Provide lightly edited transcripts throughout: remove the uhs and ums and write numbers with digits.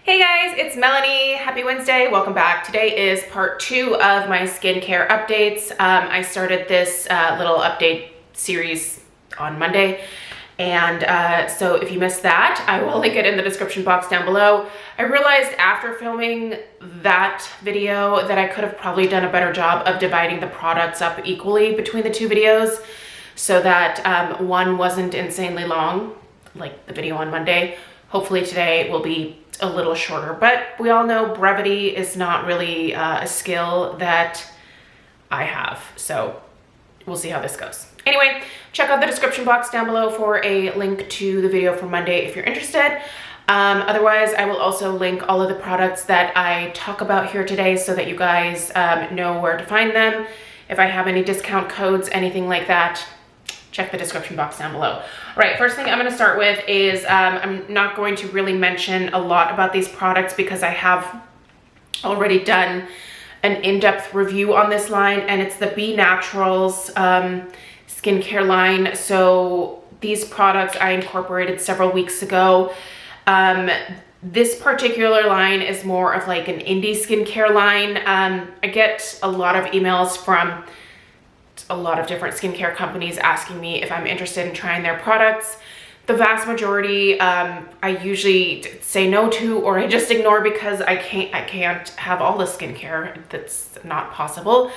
Hey guys, it's Melanie. Happy Wednesday. Welcome back. Today is part 2 of my skincare updates. I started this little update series on Monday. And so if you missed that, I will link it in the description box down below. I realized after filming that video that I could have probably done a better job of dividing the products up equally between the two videos so that one wasn't insanely long, like the video on Monday. Hopefully today will be a little shorter, but we all know brevity is not really a skill that I have. So we'll see how this goes. Anyway, check out the description box down below for a link to the video from Monday if you're interested. Otherwise, I will also link all of the products that I talk about here today so that you guys know where to find them. If I have any discount codes, anything like that, check the description box down below. All right, first thing I'm going to start with is I'm not going to really mention a lot about these products because I have already done an in-depth review on this line, and it's the Be Naturals skincare line. So these products I incorporated several weeks ago. This particular line is more of like an indie skincare line. I get a lot of emails from a lot of different skincare companies asking me if I'm interested in trying their products. The vast majority I usually say no to, or I just ignore because I can't have all the skincare. That's not possible.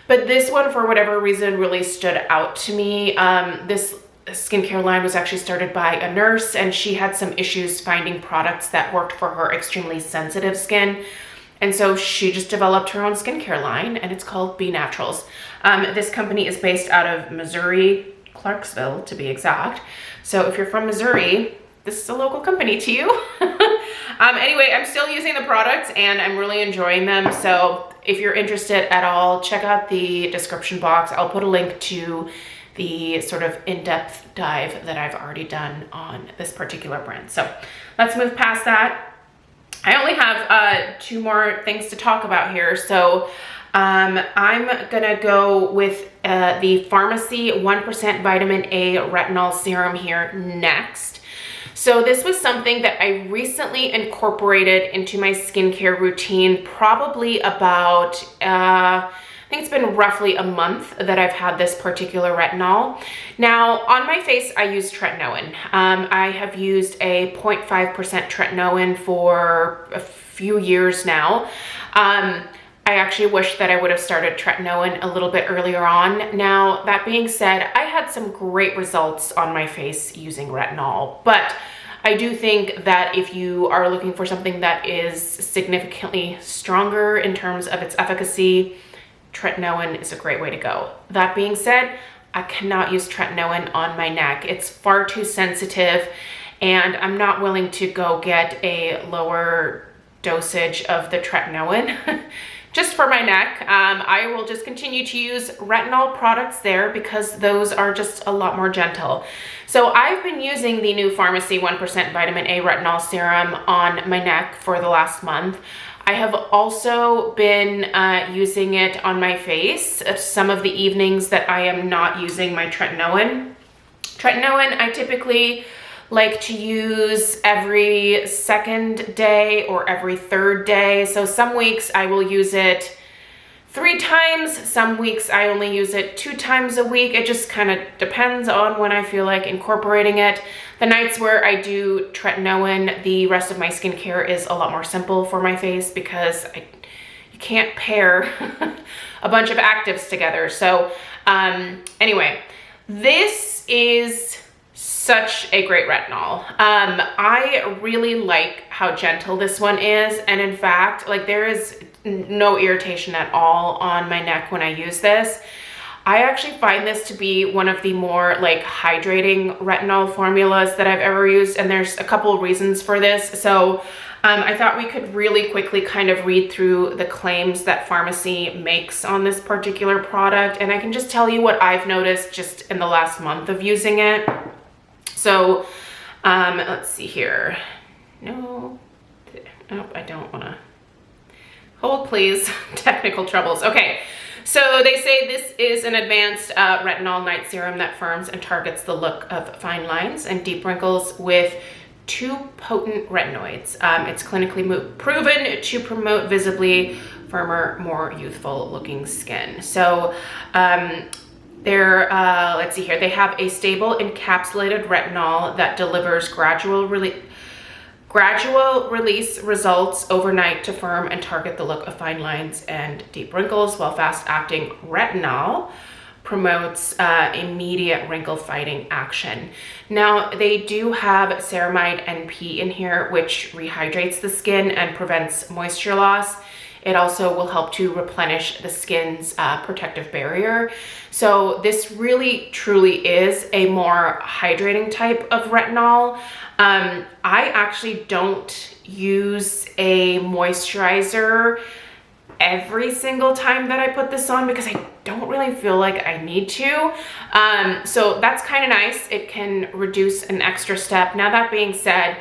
But this one, for whatever reason, really stood out to me. This skincare line was actually started by a nurse, and she had some issues finding products that worked for her extremely sensitive skin. And so she just developed her own skincare line, and it's called Be Naturals. This company is based out of Missouri, Clarksville to be exact. So if you're from Missouri, this is a local company to you. Anyway, I'm still using the products and I'm really enjoying them. So if you're interested at all, check out the description box. I'll put a link to the sort of in-depth dive that I've already done on this particular brand. So let's move past that. I only have 2 more things to talk about here. So I'm gonna go with the Farmacy 1% Vitamin A Retinol Serum here next. So this was something that I recently incorporated into my skincare routine, probably about, I think it's been roughly a month that I've had this particular retinol. Now, on my face, I use tretinoin. I have used a 0.5% tretinoin for a few years now. I actually wish that I would have started tretinoin a little bit earlier on. Now, that being said, I had some great results on my face using retinol, but I do think that if you are looking for something that is significantly stronger in terms of its efficacy, tretinoin is a great way to go. That being said, I cannot use tretinoin on my neck. It's far too sensitive, and I'm not willing to go get a lower dosage of the tretinoin just for my neck. I will just continue to use retinol products there because those are just a lot more gentle. So I've been using the new Farmacy 1% Vitamin A Retinol Serum on my neck for the last month. I have also been using it on my face some of the evenings that I am not using my tretinoin. Tretinoin I typically like to use every second day or every third day. So some weeks I will use it 3 times. Some weeks I only use it 2 times a week. It just kind of depends on when I feel like incorporating it. The nights where I do tretinoin, the rest of my skincare is a lot more simple for my face because you can't pair a bunch of actives together. So anyway, this is such a great retinol. I really like how gentle this one is. And in fact, like there is no irritation at all on my neck when I use this. I actually find this to be one of the more like hydrating retinol formulas that I've ever used. And there's a couple of reasons for this. So I thought we could really quickly kind of read through the claims that Farmacy makes on this particular product. And I can just tell you what I've noticed just in the last month of using it. So let's see here. No, nope, I don't want to. Hold please, technical troubles. Okay, so they say this is an advanced retinol night serum that firms and targets the look of fine lines and deep wrinkles with 2 potent retinoids. It's clinically proven to promote visibly firmer, more youthful looking skin. So let's see here, they have a stable encapsulated retinol that delivers gradual release results overnight to firm and target the look of fine lines and deep wrinkles, while fast-acting retinol promotes immediate wrinkle fighting action. Now, they do have ceramide NP in here, which rehydrates the skin and prevents moisture loss. It also will help to replenish the skin's protective barrier. So this really truly is a more hydrating type of retinol. I actually don't use a moisturizer every single time that I put this on because I don't really feel like I need to. So that's kind of nice. It can reduce an extra step. Now, that being said,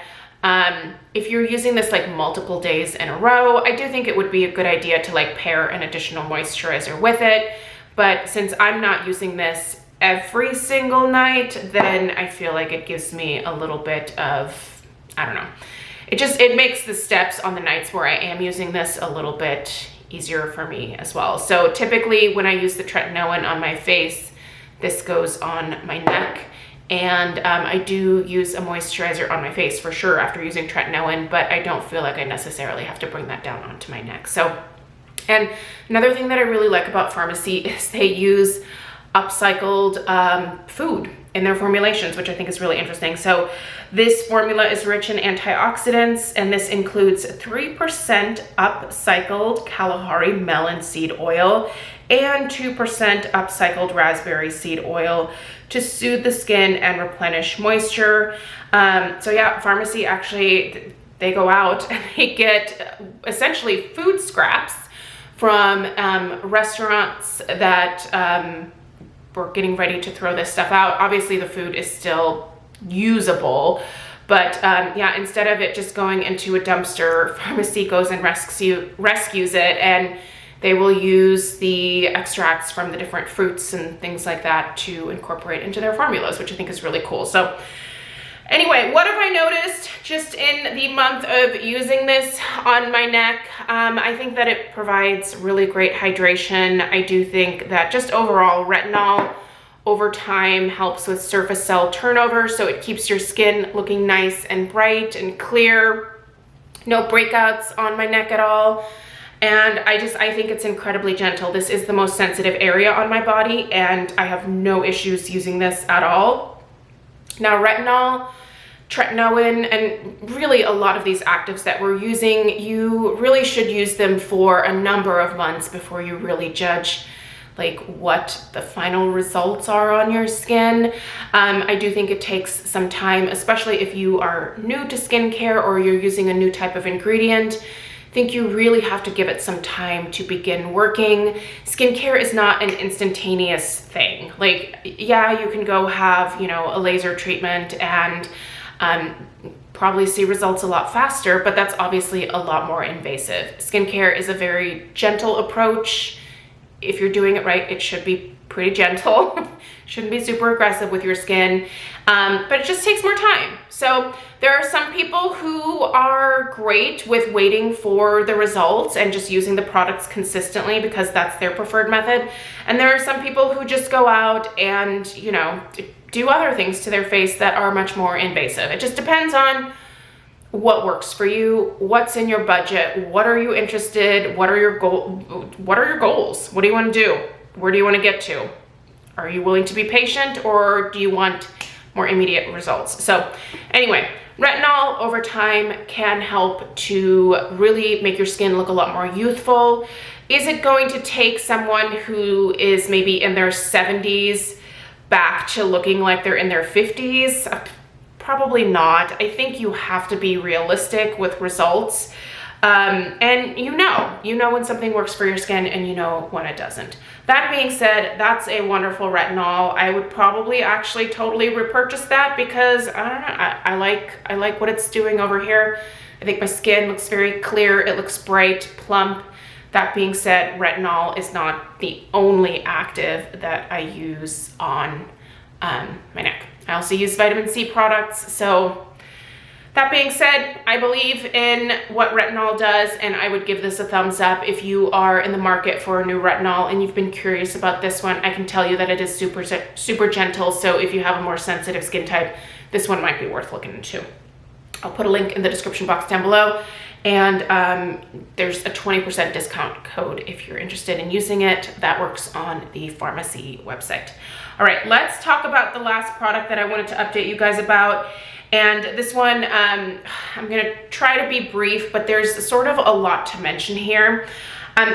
if you're using this like multiple days in a row, I do think it would be a good idea to like pair an additional moisturizer with it. But since I'm not using this every single night, then I feel like it gives me a little bit of, I don't know. It makes the steps on the nights where I am using this a little bit easier for me as well. So typically when I use the tretinoin on my face, this goes on my neck. And I do use a moisturizer on my face for sure after using tretinoin, but I don't feel like I necessarily have to bring that down onto my neck. So, and another thing that I really like about Farmacy is they use upcycled food in their formulations, which I think is really interesting. So this formula is rich in antioxidants, and this includes 3% upcycled Kalahari melon seed oil and 2% upcycled raspberry seed oil to soothe the skin and replenish moisture. So yeah, Farmacy actually, they go out and they get essentially food scraps from restaurants that were getting ready to throw this stuff out. Obviously the food is still usable, but yeah, instead of it just going into a dumpster, Farmacy goes and rescues it, and they will use the extracts from the different fruits and things like that to incorporate into their formulas, which I think is really cool. So anyway, what have I noticed just in the month of using this on my neck? I think that it provides really great hydration. I do think that just overall retinol over time helps with surface cell turnover, so it keeps your skin looking nice and bright and clear. No breakouts on my neck at all. And I think it's incredibly gentle. This is the most sensitive area on my body, and I have no issues using this at all. Now, retinol, tretinoin, and really a lot of these actives that we're using, you really should use them for a number of months before you really judge like what the final results are on your skin. I do think it takes some time, especially if you are new to skincare or you're using a new type of ingredient. I think you really have to give it some time to begin working. Skincare is not an instantaneous thing. Like, yeah, you can go have, you know, a laser treatment and probably see results a lot faster, but that's obviously a lot more invasive. Skincare is a very gentle approach. If you're doing it right, it should be pretty gentle. Shouldn't be super aggressive with your skin, but it just takes more time. So there are some people who are great with waiting for the results and just using the products consistently because that's their preferred method. And there are some people who just go out and, you know, do other things to their face that are much more invasive. It just depends on what works for you, what's in your budget, what are you interested, what are your goals, what do you want to do, where do you want to get to? Are you willing to be patient, or do you want more immediate results? So anyway, retinol over time can help to really make your skin look a lot more youthful. Is it going to take someone who is maybe in their 70s back to looking like they're in their 50s? Probably not. I think you have to be realistic with results. And you know when something works for your skin and you know when it doesn't. That being said, that's a wonderful retinol. I would probably actually totally repurchase that because I don't know, I like what it's doing over here. I think my skin looks very clear. It looks bright, plump. That being said, retinol is not the only active that I use on my neck. I also use vitamin C products, so That being said, I believe in what retinol does, and I would give this a thumbs up. If you are in the market for a new retinol and you've been curious about this one, I can tell you that it is super gentle. So if you have a more sensitive skin type, this one might be worth looking into. I'll put a link in the description box down below, and there's a 20% discount code if you're interested in using it. That works on the Farmacy website. All right, let's talk about the last product that I wanted to update you guys about. And this one, I'm gonna try to be brief, but there's sort of a lot to mention here.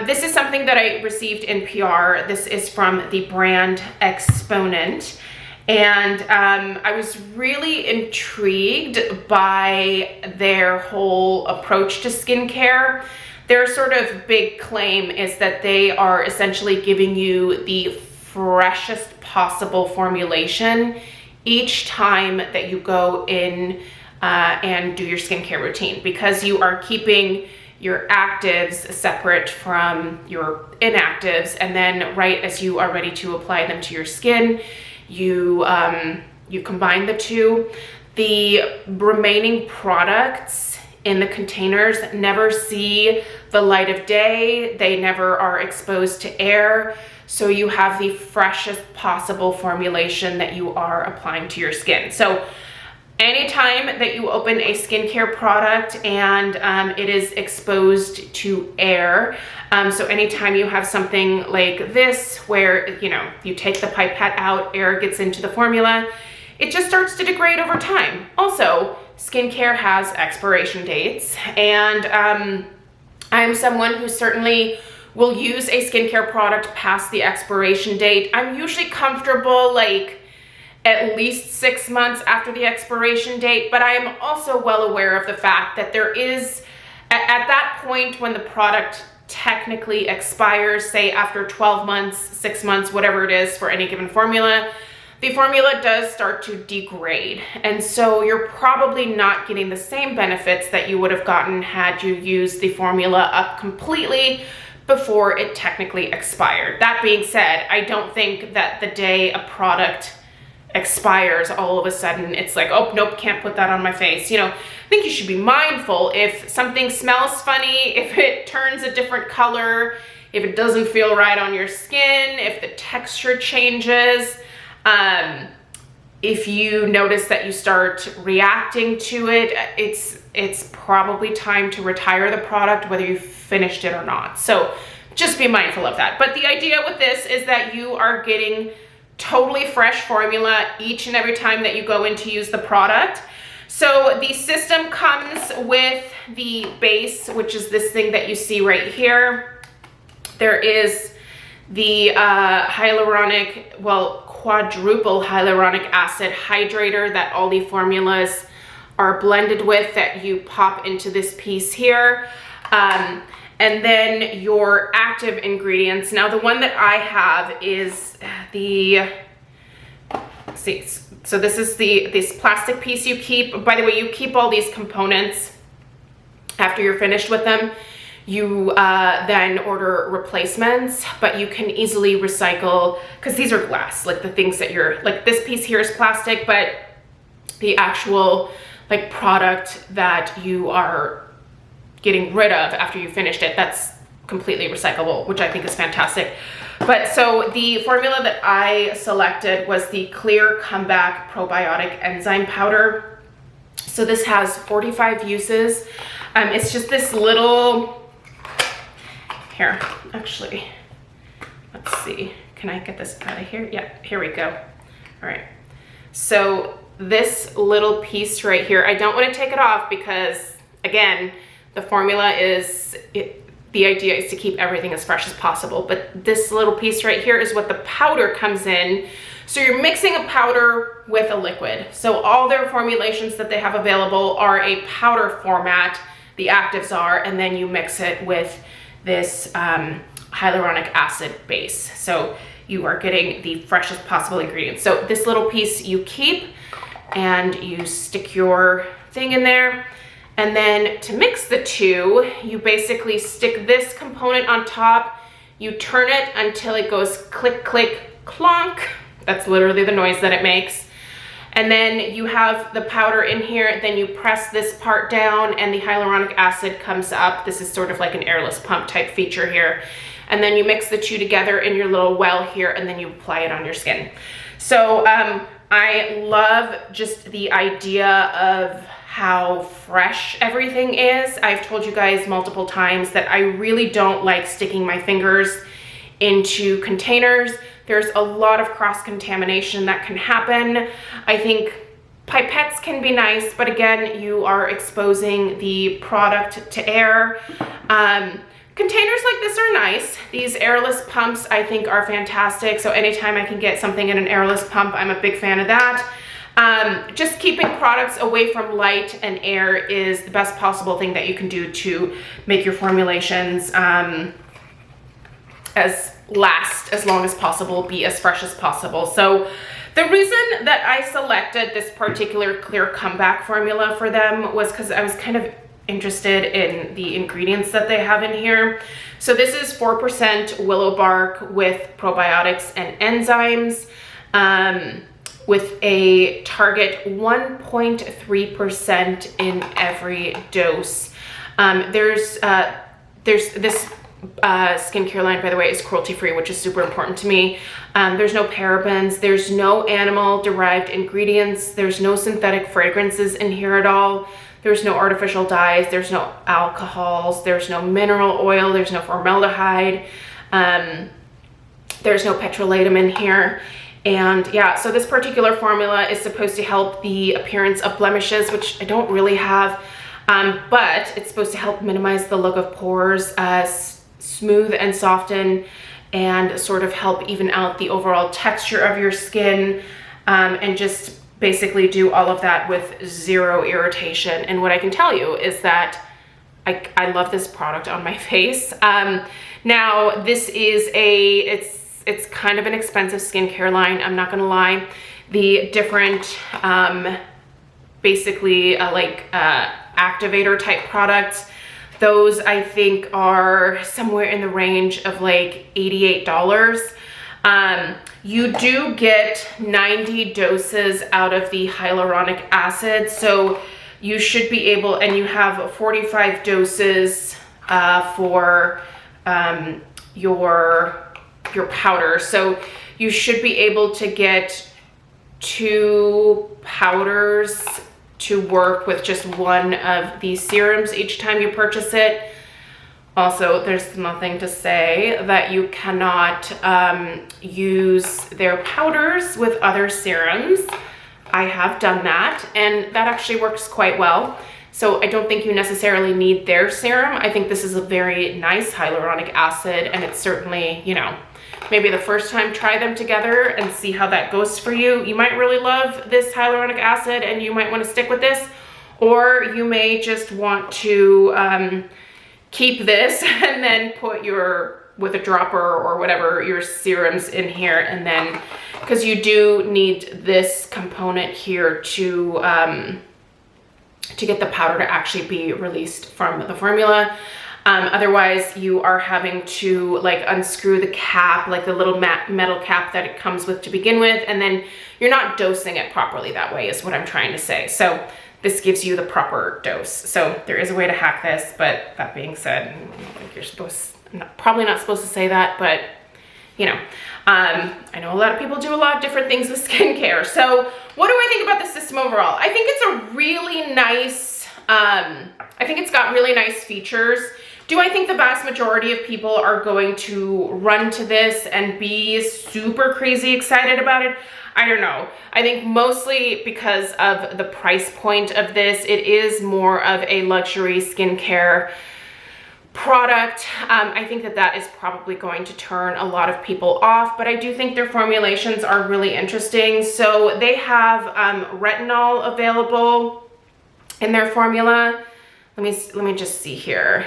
This is something that I received in PR. This is from the brand Exponent. And I was really intrigued by their whole approach to skincare. Their sort of big claim is that they are essentially giving you the freshest possible formulation each time that you go in and do your skincare routine, because you are keeping your actives separate from your inactives, and then right as you are ready to apply them to your skin, you combine the two. The remaining products in the containers never see the light of day. They never are exposed to air. So you have the freshest possible formulation that you are applying to your skin. So anytime that you open a skincare product and it is exposed to air, so anytime you have something like this where, you know, you take the pipette out, air gets into the formula, it just starts to degrade over time. Also, skincare has expiration dates, and I'm someone who certainly will use a skincare product past the expiration date. I'm usually comfortable like at least 6 months after the expiration date, but I am also well aware of the fact that there is, at that point when the product technically expires, say after 12 months, 6 months, whatever it is for any given formula, the formula does start to degrade. And so you're probably not getting the same benefits that you would have gotten had you used the formula up completely before it technically expired. That being said, I don't think that the day a product expires, all of a sudden it's like, oh, nope, can't put that on my face. You know, I think you should be mindful if something smells funny, if it turns a different color, if it doesn't feel right on your skin, if the texture changes, if you notice that you start reacting to it, it's probably time to retire the product, whether you've finished it or not. So just be mindful of that. But the idea with this is that you are getting totally fresh formula each and every time that you go in to use the product. So the system comes with the base, which is this thing that you see right here. There is the quadruple hyaluronic acid hydrator that all the formulas are blended with, that you pop into this piece here. And then your active ingredients. Now the one that I have is the, so this is this plastic piece you keep. By the way, you keep all these components after you're finished with them. You then order replacements, but you can easily recycle, because these are glass, like the things that you're, like this piece here is plastic, but the actual like product that you are getting rid of after you finished it, that's completely recyclable, which I think is fantastic. But so the formula that I selected was the Clear Comeback Probiotic Enzyme Powder. So this has 45 uses. It's just this little, here, actually, let's see, can I get this out of here? Yeah, here we go. All right, so this little piece right here, I don't want to take it off because, again, the formula is, the idea is to keep everything as fresh as possible, but this little piece right here is what the powder comes in. So you're mixing a powder with a liquid. So all their formulations that they have available are a powder format, the actives are, and then you mix it with this hyaluronic acid base. So you are getting the freshest possible ingredients. So this little piece you keep, and you stick your thing in there. And then to mix the two, you basically stick this component on top, you turn it until it goes click, click, clonk. That's literally the noise that it makes. And then you have the powder in here, then you press this part down and the hyaluronic acid comes up. This is sort of like an airless pump type feature here. And then you mix the two together in your little well here, and then you apply it on your skin. So I love just the idea of how fresh everything is. I've told you guys multiple times that I really don't like sticking my fingers into containers. There's a lot of cross-contamination that can happen. I think pipettes can be nice, but again, you are exposing the product to air. Containers like this are nice. These airless pumps I think are fantastic. So anytime I can get something in an airless pump, I'm a big fan of that. Just keeping products away from light and air is the best possible thing that you can do to make your formulations last as long as possible, be as fresh as possible. So the reason that I selected this particular clear comeback formula for them was because I was kind of interested in the ingredients that they have in here. So this is 4% willow bark with probiotics and enzymes, with a target 1.3% in every dose. There's this skincare line, by the way, is cruelty-free, which is super important to me. There's no parabens, there's no animal-derived ingredients, there's no synthetic fragrances in here at all. There's no artificial dyes, there's no alcohols, there's no mineral oil, there's no formaldehyde, there's no petrolatum in here. And yeah, so this particular formula is supposed to help the appearance of blemishes, which I don't really have, but it's supposed to help minimize the look of pores, smooth and soften, and sort of help even out the overall texture of your skin, and just basically do all of that with zero irritation. And what I can tell you is that I love this product on my face. Now this is it's kind of an expensive skincare line, I'm not gonna lie. The different basically activator type products, those I think are somewhere in the range of like $88. You do get 90 doses out of the hyaluronic acid, so you should be able, and you have 45 doses for your powder. So you should be able to get 2 powders to work with just one of these serums each time you purchase it. Also, there's nothing to say that you cannot use their powders with other serums. I have done that, and that actually works quite well. So I don't think you necessarily need their serum. I think this is a very nice hyaluronic acid, and it's certainly, you know, maybe the first time try them together and see how that goes for you. You might really love this hyaluronic acid and you might want to stick with this, or you may just want to keep this and then put with a dropper or whatever, your serums in here. And then, because you do need this component here to get the powder to actually be released from the formula. Otherwise you are having to like unscrew the cap, like the little metal cap that it comes with to begin with, and then you're not dosing it properly that way is what I'm trying to say. So this gives you the proper dose. So there is a way to hack this, but that being said, like you're probably not supposed to say that, but you know, I know a lot of people do a lot of different things with skincare. So what do I think about the system overall? I think it's a really nice, I think it's got really nice features. Do I think the vast majority of people are going to run to this and be super crazy excited about it? I don't know. I think mostly because of the price point of this, it is more of a luxury skincare product. I think that is probably going to turn a lot of people off, but I do think their formulations are really interesting. So they have retinol available in their formula. Let me just see here.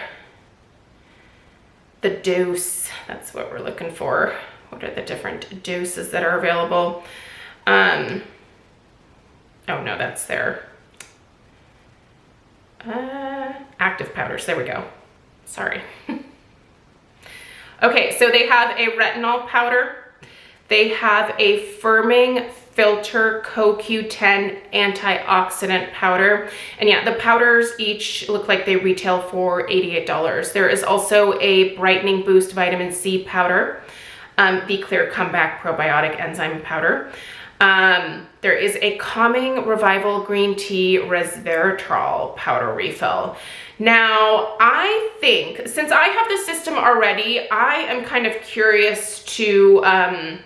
The dose, that's what we're looking for. What are the different doses that are available? Oh no, that's their active powders. There we go. Sorry. Okay, so they have a retinol powder. They have a firming Filter CoQ10 antioxidant powder. And yeah, the powders each look like they retail for $88. There is also a brightening boost vitamin C powder, the Clear Comeback probiotic enzyme powder. There is a calming revival green tea resveratrol powder refill. Now, I think since I have the system already, I am kind of curious to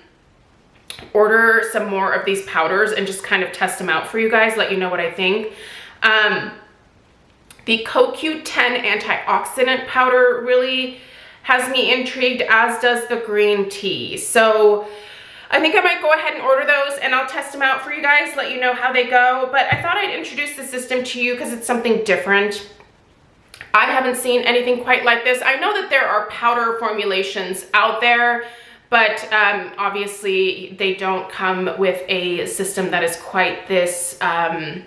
order some more of these powders and just kind of test them out for you guys, let you know what I think. The CoQ10 antioxidant powder really has me intrigued, as does the green tea. So I think I might go ahead and order those, and I'll test them out for you guys, let you know how they go. But I thought I'd introduce the system to you because it's something different. I haven't seen anything quite like this. I know that there are powder formulations out there, but obviously they don't come with a system that is quite this, I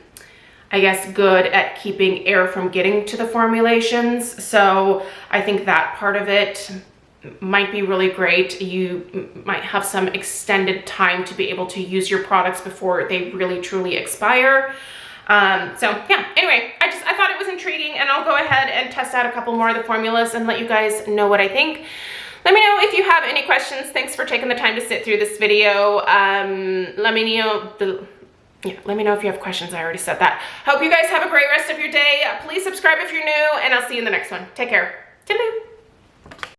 guess, good at keeping air from getting to the formulations. So I think that part of it might be really great. You might have some extended time to be able to use your products before they really truly expire. So yeah, anyway, I thought it was intriguing, and I'll go ahead and test out a couple more of the formulas and let you guys know what I think. Let me know if you have any questions. Thanks for taking the time to sit through this video. Let me know if you have questions. I already said that. Hope you guys have a great rest of your day. Please subscribe if you're new, and I'll see you in the next one. Take care. Toodaloo.